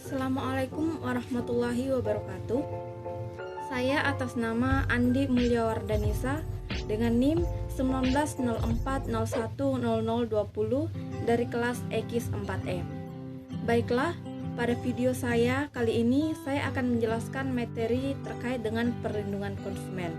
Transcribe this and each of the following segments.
Assalamualaikum warahmatullahi wabarakatuh. Saya atas nama Andi Mulyawardanisa dengan NIM 1904010020 dari kelas EKIS 4E. Baiklah, pada video saya kali ini saya akan menjelaskan materi terkait dengan perlindungan konsumen.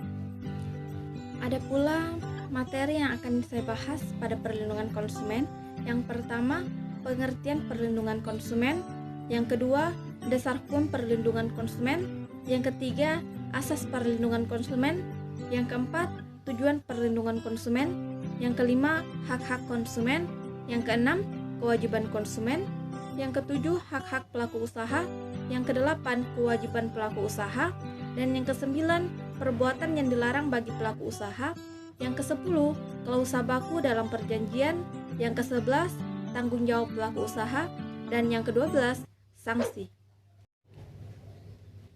Ada pula materi yang akan saya bahas pada perlindungan konsumen. Yang pertama, pengertian perlindungan konsumen. Yang kedua, dasar hukum perlindungan konsumen. Yang ketiga, asas perlindungan konsumen. Yang keempat, tujuan perlindungan konsumen. Yang kelima, hak-hak konsumen. Yang keenam, kewajiban konsumen. Yang ketujuh, hak-hak pelaku usaha. Yang kedelapan, kewajiban pelaku usaha. Dan yang kesembilan, perbuatan yang dilarang bagi pelaku usaha. Yang kesepuluh, klausa baku dalam perjanjian. Yang kesebelas, tanggung jawab pelaku usaha. Dan yang kedua-belas, sanksi.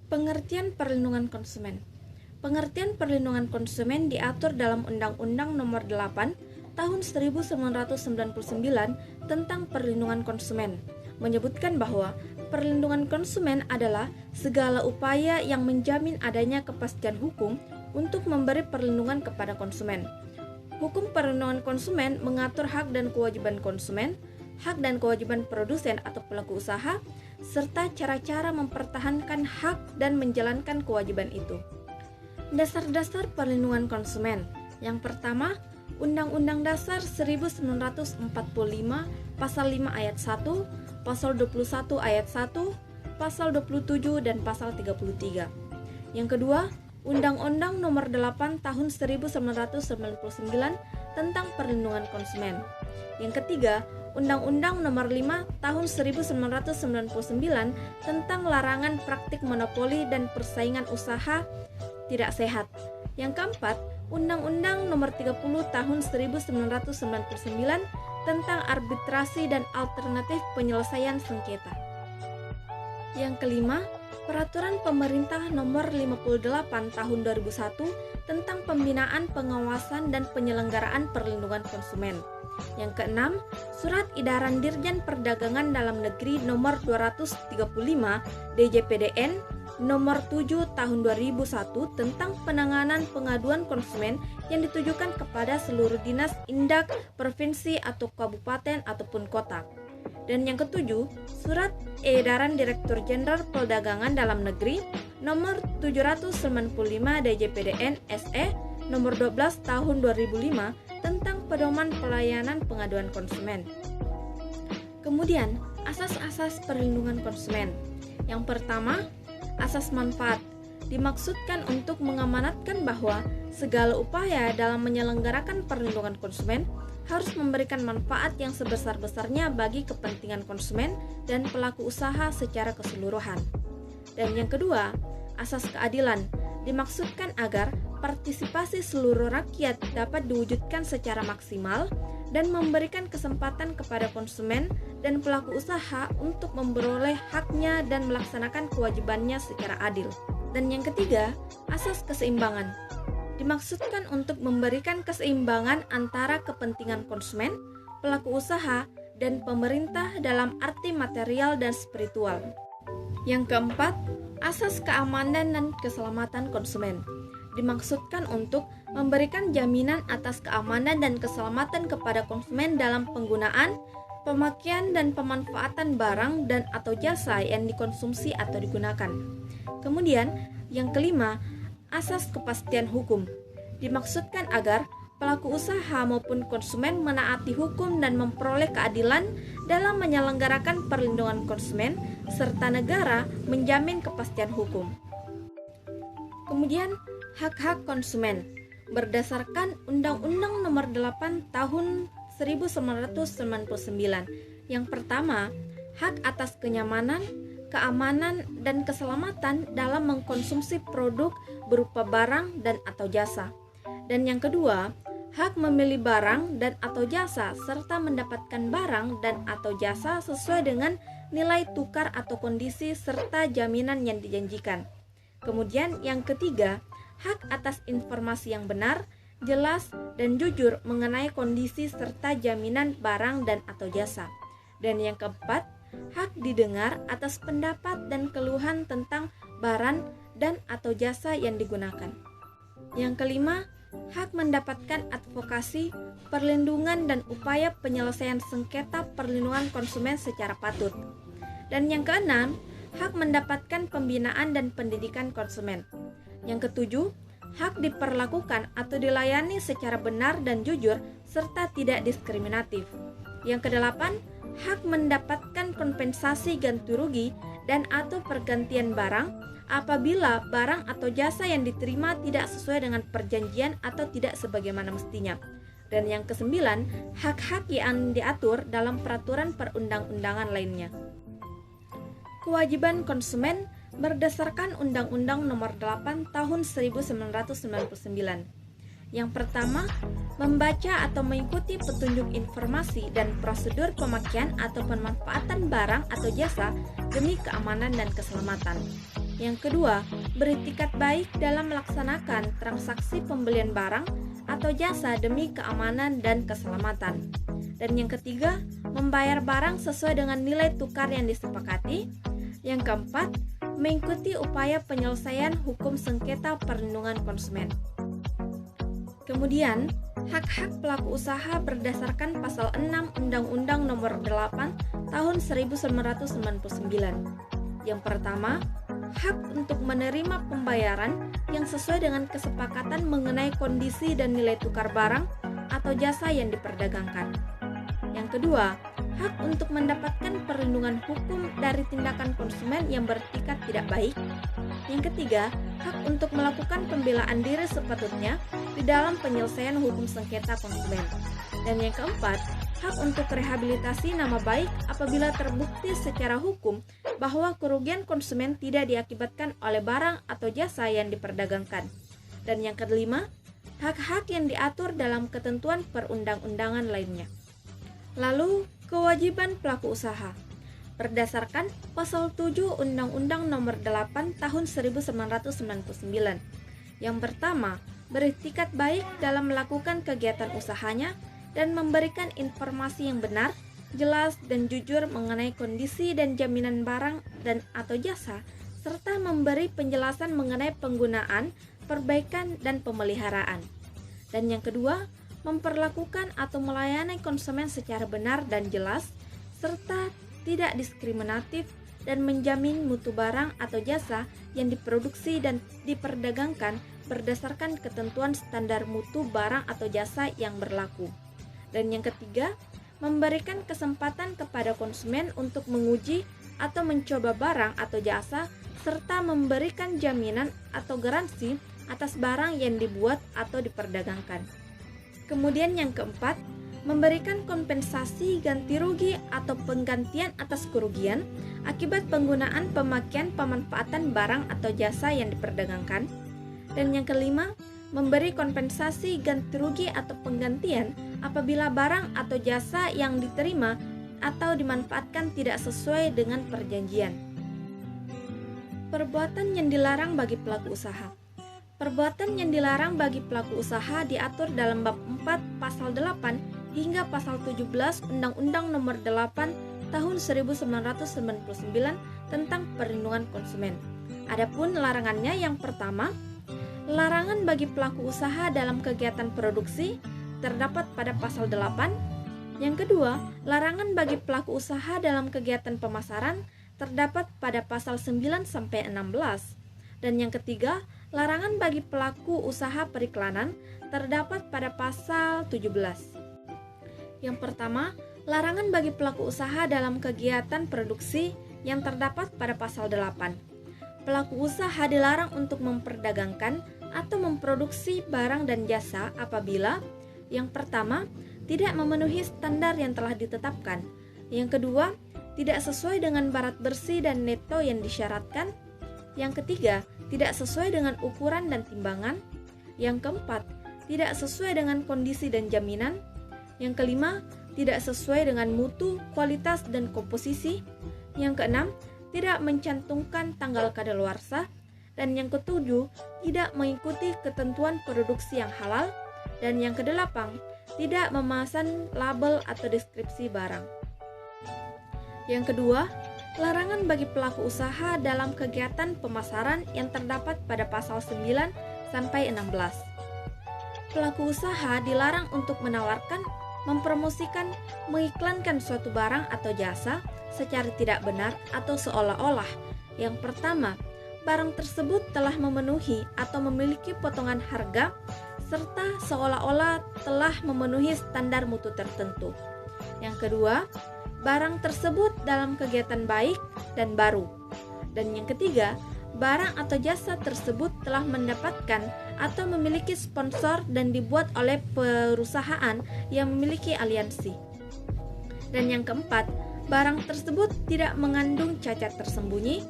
Pengertian perlindungan konsumen. Pengertian perlindungan konsumen diatur dalam Undang-Undang Nomor 8 Tahun 1999 tentang perlindungan konsumen, menyebutkan bahwa perlindungan konsumen adalah segala upaya yang menjamin adanya kepastian hukum untuk memberi perlindungan kepada konsumen. Hukum perlindungan konsumen mengatur hak dan kewajiban konsumen, hak dan kewajiban produsen atau pelaku usaha, serta cara-cara mempertahankan hak dan menjalankan kewajiban itu. Dasar-dasar perlindungan konsumen. Yang pertama, Undang-Undang Dasar 1945 Pasal 5 Ayat 1, Pasal 21 Ayat 1, Pasal 27 dan Pasal 33. Yang kedua, Undang-Undang Nomor 8 Tahun 1999 tentang perlindungan konsumen. Yang ketiga, Undang-Undang Nomor 5 Tahun 1999 tentang larangan praktik monopoli dan persaingan usaha tidak sehat. Yang keempat, Undang-Undang Nomor 30 Tahun 1999 tentang arbitrasi dan alternatif penyelesaian sengketa. Yang kelima, Peraturan Pemerintah Nomor 58 Tahun 2001 tentang pembinaan, pengawasan, dan penyelenggaraan perlindungan konsumen. Yang keenam, Surat Edaran Dirjen Perdagangan Dalam Negeri Nomor 235 DJPDN Nomor 7 Tahun 2001 tentang penanganan pengaduan konsumen yang ditujukan kepada seluruh dinas, indak, provinsi atau kabupaten ataupun kota. Dan yang ketujuh, Surat Edaran Direktur Jenderal Perdagangan Dalam Negeri Nomor 795 DJPDN SE Nomor 12 Tahun 2005 tentang pedoman pelayanan pengaduan konsumen. Kemudian, asas-asas perlindungan konsumen. Yang pertama, asas manfaat. Dimaksudkan untuk mengamanatkan bahwa segala upaya dalam menyelenggarakan perlindungan konsumen harus memberikan manfaat yang sebesar-besarnya bagi kepentingan konsumen dan pelaku usaha secara keseluruhan. Dan yang kedua, asas keadilan. Dimaksudkan agar partisipasi seluruh rakyat dapat diwujudkan secara maksimal dan memberikan kesempatan kepada konsumen dan pelaku usaha untuk memperoleh haknya dan melaksanakan kewajibannya secara adil. Dan yang ketiga, asas keseimbangan. Dimaksudkan untuk memberikan keseimbangan antara kepentingan konsumen, pelaku usaha, dan pemerintah dalam arti material dan spiritual. Yang keempat, asas keamanan dan keselamatan konsumen. Dimaksudkan untuk memberikan jaminan atas keamanan dan keselamatan kepada konsumen dalam penggunaan, pemakaian, dan pemanfaatan barang dan atau jasa yang dikonsumsi atau digunakan. Kemudian, yang kelima, asas kepastian hukum. Dimaksudkan agar pelaku usaha maupun konsumen menaati hukum dan memperoleh keadilan dalam menyelenggarakan perlindungan konsumen, serta negara menjamin kepastian hukum. Kemudian, hak-hak konsumen. Berdasarkan Undang-Undang Nomor 8 Tahun 1999. Yang pertama, hak atas kenyamanan, keamanan, dan keselamatan dalam mengkonsumsi produk berupa barang dan atau jasa. Dan yang kedua, hak memilih barang dan atau jasa serta mendapatkan barang dan atau jasa sesuai dengan nilai tukar atau kondisi serta jaminan yang dijanjikan. Kemudian yang ketiga, hak atas informasi yang benar, jelas, dan jujur mengenai kondisi serta jaminan barang dan atau jasa. Dan yang keempat, hak didengar atas pendapat dan keluhan tentang barang dan atau jasa yang digunakan. Yang kelima, hak mendapatkan advokasi, perlindungan dan upaya penyelesaian sengketa perlindungan konsumen secara patut. Dan yang keenam, hak mendapatkan pembinaan dan pendidikan konsumen. Yang ketujuh, hak diperlakukan atau dilayani secara benar dan jujur serta tidak diskriminatif. Yang kedelapan, hak mendapatkan kompensasi ganti rugi dan atau pergantian barang apabila barang atau jasa yang diterima tidak sesuai dengan perjanjian atau tidak sebagaimana mestinya. Dan yang kesembilan, hak-hak yang diatur dalam peraturan perundang-undangan lainnya. Kewajiban konsumen berdasarkan Undang-Undang Nomor 8 Tahun 1999. Yang pertama, membaca atau mengikuti petunjuk informasi dan prosedur pemakaian atau pemanfaatan barang atau jasa demi keamanan dan keselamatan. Yang kedua, beritikat baik dalam melaksanakan transaksi pembelian barang atau jasa demi keamanan dan keselamatan. Dan yang ketiga, membayar barang sesuai dengan nilai tukar yang disepakati. Yang keempat, mengikuti upaya penyelesaian hukum sengketa perlindungan konsumen. Kemudian, hak-hak pelaku usaha berdasarkan pasal 6 Undang-Undang Nomor 8 Tahun 1999. Yang pertama, hak untuk menerima pembayaran yang sesuai dengan kesepakatan mengenai kondisi dan nilai tukar barang atau jasa yang diperdagangkan. Yang kedua, hak untuk mendapatkan perlindungan hukum dari tindakan konsumen yang beretikat tidak baik. Yang ketiga, hak untuk melakukan pembelaan diri sepatutnya di dalam penyelesaian hukum sengketa konsumen. Dan yang keempat, hak untuk rehabilitasi nama baik apabila terbukti secara hukum bahwa kerugian konsumen tidak diakibatkan oleh barang atau jasa yang diperdagangkan. Dan yang kelima, hak-hak yang diatur dalam ketentuan perundang-undangan lainnya. Lalu, kewajiban pelaku usaha berdasarkan pasal 7 Undang-Undang Nomor 8 Tahun 1999. Yang pertama, beretikat baik dalam melakukan kegiatan usahanya dan memberikan informasi yang benar, jelas dan jujur mengenai kondisi dan jaminan barang dan atau jasa, serta memberi penjelasan mengenai penggunaan, perbaikan dan pemeliharaan. Dan yang kedua, memperlakukan atau melayani konsumen secara benar dan jelas, serta tidak diskriminatif dan menjamin mutu barang atau jasa yang diproduksi dan diperdagangkan berdasarkan ketentuan standar mutu barang atau jasa yang berlaku. Dan yang ketiga, memberikan kesempatan kepada konsumen untuk menguji atau mencoba barang atau jasa, serta memberikan jaminan atau garansi atas barang yang dibuat atau diperdagangkan. Kemudian yang keempat, memberikan kompensasi ganti rugi atau penggantian atas kerugian akibat penggunaan pemakaian pemanfaatan barang atau jasa yang diperdagangkan. Dan yang kelima, memberi kompensasi ganti rugi atau penggantian apabila barang atau jasa yang diterima atau dimanfaatkan tidak sesuai dengan perjanjian. Perbuatan yang dilarang bagi pelaku usaha. Perbuatan yang dilarang bagi pelaku usaha diatur dalam bab 4 pasal 8 hingga pasal 17 Undang-Undang Nomor 8 Tahun 1999 tentang perlindungan konsumen. Adapun larangannya yang pertama, larangan bagi pelaku usaha dalam kegiatan produksi terdapat pada pasal 8. Yang kedua, larangan bagi pelaku usaha dalam kegiatan pemasaran terdapat pada pasal 9 sampai 16. Dan yang ketiga, larangan bagi pelaku usaha periklanan terdapat pada pasal 17. Yang pertama, larangan bagi pelaku usaha dalam kegiatan produksi yang terdapat pada pasal 8. Pelaku usaha dilarang untuk memperdagangkan atau memproduksi barang dan jasa apabila yang pertama, tidak memenuhi standar yang telah ditetapkan. Yang kedua, tidak sesuai dengan barat bersih dan neto yang disyaratkan. Yang ketiga, tidak sesuai dengan ukuran dan timbangan. Yang keempat, tidak sesuai dengan kondisi dan jaminan. Yang kelima, tidak sesuai dengan mutu, kualitas, dan komposisi. Yang keenam, tidak mencantumkan tanggal kadaluarsa. Dan yang ketujuh, tidak mengikuti ketentuan produksi yang halal. Dan yang kedelapan, tidak memasang label atau deskripsi barang. Yang kedua, larangan bagi pelaku usaha dalam kegiatan pemasaran yang terdapat pada pasal 9 sampai 16. Pelaku usaha dilarang untuk menawarkan, mempromosikan, mengiklankan suatu barang atau jasa secara tidak benar atau seolah-olah. Yang pertama, barang tersebut telah memenuhi atau memiliki potongan harga serta seolah-olah telah memenuhi standar mutu tertentu. Yang kedua, barang tersebut dalam kegiatan baik dan baru. Dan yang ketiga, barang atau jasa tersebut telah mendapatkan atau memiliki sponsor dan dibuat oleh perusahaan yang memiliki aliansi. Dan yang keempat, barang tersebut tidak mengandung cacat tersembunyi.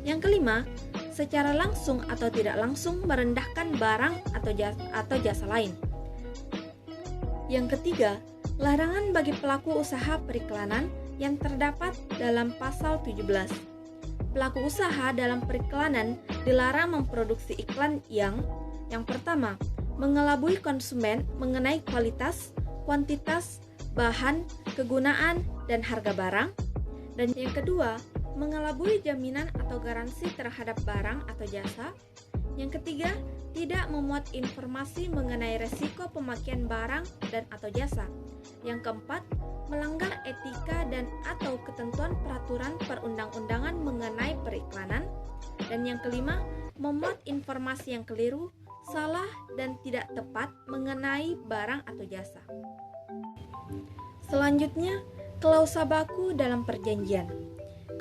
Yang kelima, secara langsung atau tidak langsung merendahkan barang atau jasa lain. Yang ketiga, larangan bagi pelaku usaha periklanan yang terdapat dalam pasal 17. Pelaku usaha dalam periklanan dilarang memproduksi iklan yang pertama, mengelabui konsumen mengenai kualitas, kuantitas, bahan, kegunaan, dan harga barang. Dan yang kedua, mengelabui jaminan atau garansi terhadap barang atau jasa. Yang ketiga, tidak memuat informasi mengenai resiko pemakaian barang dan atau jasa. Yang keempat, melanggar etika dan atau ketentuan peraturan perundang-undangan mengenai periklanan. Dan yang kelima, memuat informasi yang keliru, salah, dan tidak tepat mengenai barang atau jasa. Selanjutnya, klausa baku dalam perjanjian.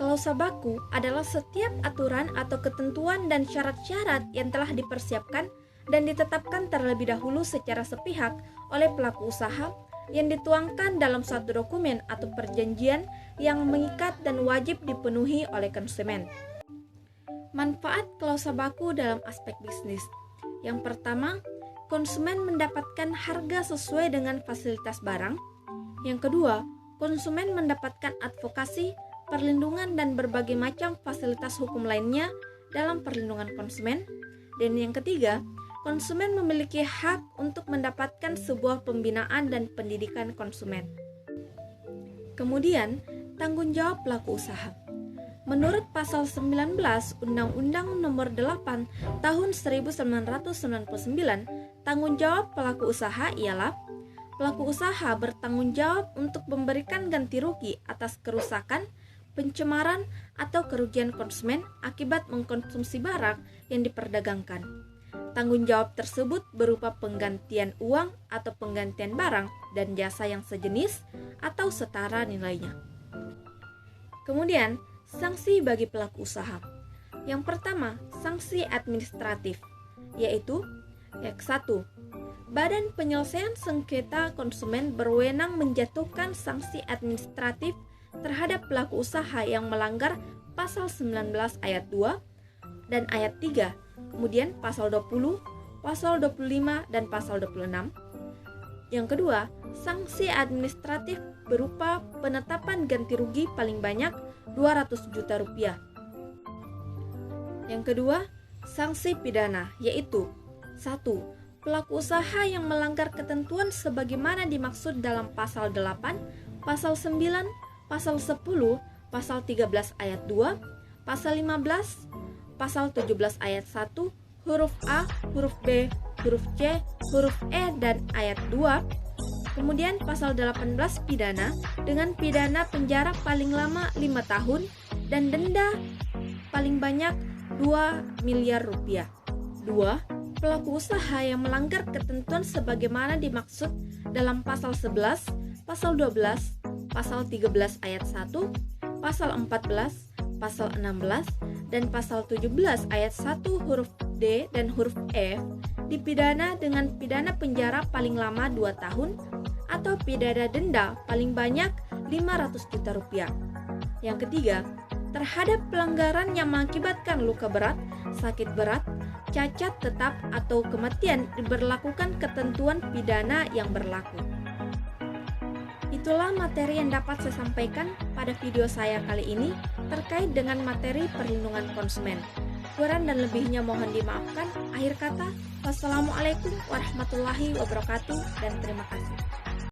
Klausa baku adalah setiap aturan atau ketentuan dan syarat-syarat yang telah dipersiapkan dan ditetapkan terlebih dahulu secara sepihak oleh pelaku usaha yang dituangkan dalam suatu dokumen atau perjanjian yang mengikat dan wajib dipenuhi oleh konsumen. Manfaat klausa baku dalam aspek bisnis. Yang pertama, konsumen mendapatkan harga sesuai dengan fasilitas barang. Yang kedua, konsumen mendapatkan advokasi, perlindungan, dan berbagai macam fasilitas hukum lainnya dalam perlindungan konsumen. Dan yang ketiga, konsumen memiliki hak untuk mendapatkan sebuah pembinaan dan pendidikan konsumen. Kemudian, tanggung jawab pelaku usaha. Menurut pasal 19 Undang-Undang Nomor 8 Tahun 1999, tanggung jawab pelaku usaha ialah pelaku usaha bertanggung jawab untuk memberikan ganti rugi atas kerusakan, pencemaran, atau kerugian konsumen akibat mengkonsumsi barang yang diperdagangkan. Tanggung jawab tersebut berupa penggantian uang atau penggantian barang dan jasa yang sejenis atau setara nilainya. Kemudian, sanksi bagi pelaku usaha. Yang pertama, sanksi administratif, yaitu yang 1. Badan Penyelesaian Sengketa Konsumen berwenang menjatuhkan sanksi administratif terhadap pelaku usaha yang melanggar pasal 19 ayat 2 dan ayat 3, kemudian pasal 20, pasal 25, dan pasal 26. Yang kedua, sanksi administratif berupa penetapan ganti rugi paling banyak 200 juta rupiah. Yang kedua, sanksi pidana, yaitu 1. Pelaku usaha yang melanggar ketentuan sebagaimana dimaksud dalam pasal 8, pasal 9, pasal 10, pasal 13 ayat 2, pasal 15, pasal 17 ayat 1, huruf A, huruf B, huruf C, huruf E, dan ayat 2. Kemudian pasal 18 pidana dengan pidana penjara paling lama 5 tahun dan denda paling banyak 2 miliar rupiah. 2. Pelaku usaha yang melanggar ketentuan sebagaimana dimaksud dalam pasal 11, pasal 12, pasal 13 ayat 1, pasal 14, pasal 16, dan pasal 17 ayat 1 huruf D dan huruf F dipidana dengan pidana penjara paling lama 2 tahun atau pidana denda paling banyak 500 juta rupiah. Yang ketiga, terhadap pelanggaran yang mengakibatkan luka berat, sakit berat, cacat tetap, atau kematian diberlakukan ketentuan pidana yang berlaku. Itulah materi yang dapat saya sampaikan pada video saya kali ini terkait dengan materi perlindungan konsumen. Kurang dan lebihnya mohon dimaafkan. Akhir kata, wassalamualaikum warahmatullahi wabarakatuh dan terima kasih.